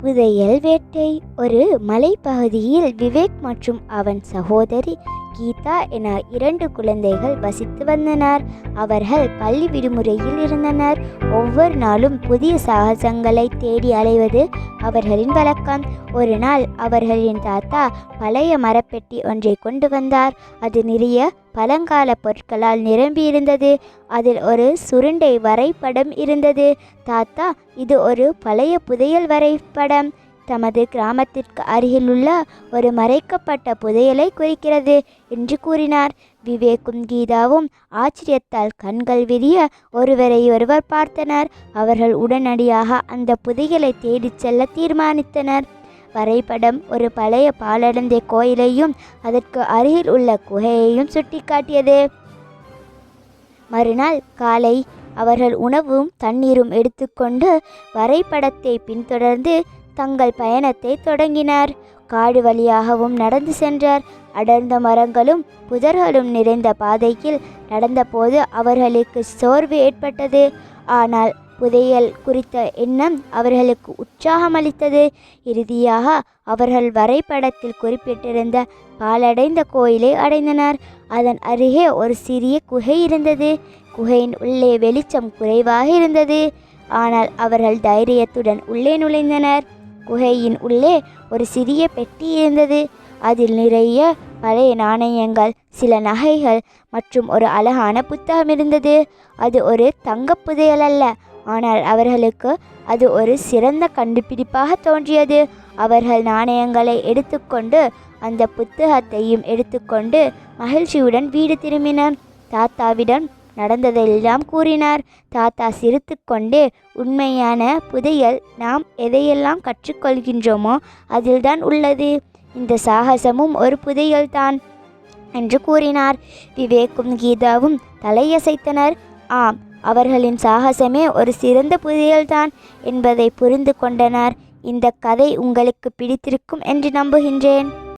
புதையல் வேட்டை. ஒரு மலைப்பகுதியில் விவேக் மற்றும் அவன் சகோதரி கீதா என 2 குழந்தைகள் வசித்து வந்தனர். அவர்கள் பள்ளி விடுமுறையில் இருந்தனர். ஒவ்வொரு நாளும் புதிய சாகசங்களை தேடி அலைவது அவர்களின் வழக்கம். ஒரு நாள் அவர்களின் தாத்தா பழைய மரப்பெட்டி ஒன்றை கொண்டு வந்தார். அது நிறைய பழங்கால பொருட்களால் நிரம்பியிருந்தது. அதில் ஒரு சுருண்டை வரைபடம் இருந்தது. தாத்தா, இது ஒரு பழைய புதையல் வரைபடம். தமது கிராமத்திற்கு அருகிலுள்ள ஒரு மறைக்கப்பட்ட புதையலை குறிக்கிறது என்று கூறினார். விவேக்கும் கீதாவும் ஆச்சரியத்தால் கண்கள் விரிய ஒருவரை ஒருவர் பார்த்தனர். அவர்கள் உடனடியாக அந்த புதையலை தேடிச் செல்ல தீர்மானித்தனர். வரைபடம் ஒரு பழைய பாழடைந்த கோயிலையும் அதற்கு அருகில் உள்ள குகையையும் சுட்டிக்காட்டியது. மறுநாள் காலை அவர்கள் உணவும் தண்ணீரும் எடுத்துக்கொண்டு வரைபடத்தை பின்தொடர்ந்து தங்கள் பயணத்தை தொடங்கினர். காடு வழியாகவும் நடந்து சென்றார். அடர்ந்த மரங்களும் புதர்களும் நிறைந்த பாதையில் நடந்தபோது அவர்களுக்கு சோர்வு ஏற்பட்டது. ஆனால் புதையல் குறித்த எண்ணம் அவர்களுக்கு உற்சாகமளித்தது. இறுதியாக அவர்கள் வரைபடத்தில் குறிப்பிட்டிருந்த பாழடைந்த கோயிலை அடைந்தனர். அதன் அருகே ஒரு சிறிய குகை இருந்தது. குகையின் உள்ளே வெளிச்சம் குறைவாக இருந்தது. ஆனால் அவர்கள் தைரியத்துடன் உள்ளே நுழைந்தனர். குகையின் உள்ளே ஒரு சிறிய பெட்டி இருந்தது. அதில் நிறைய பழைய நாணயங்கள், சில நகைகள் மற்றும் ஒரு அழகான புத்தகம் இருந்தது. அது ஒரு தங்க புதையல் அல்ல, ஆனால் அவர்களுக்கு அது ஒரு சிறந்த கண்டுபிடிப்பாக தோன்றியது. அவர்கள் நாணயங்களை எடுத்துக்கொண்டு அந்த புத்தகத்தையும் எடுத்துக்கொண்டு மகிழ்ச்சியுடன் வீடு திரும்பினர். தாத்தாவிடம் நடந்ததெல்லாம் கூறினார். தாத்தா சிரித்து கொண்டே, உண்மையான புதையல் நாம் எதையெல்லாம் கற்றுக்கொள்கின்றோமோ அதில்தான் உள்ளது. இந்த சாகசமும் ஒரு புதையல்தான் என்று கூறினார். விவேக்கும் கீதாவும் தலையசைத்தனர். ஆம், அவர்களின் சாகசமே ஒரு சிறந்த புதையல்தான் என்பதை புரிந்து கொண்டனர். இந்த கதை உங்களுக்கு பிடித்திருக்கும் என்று நம்புகின்றேன்.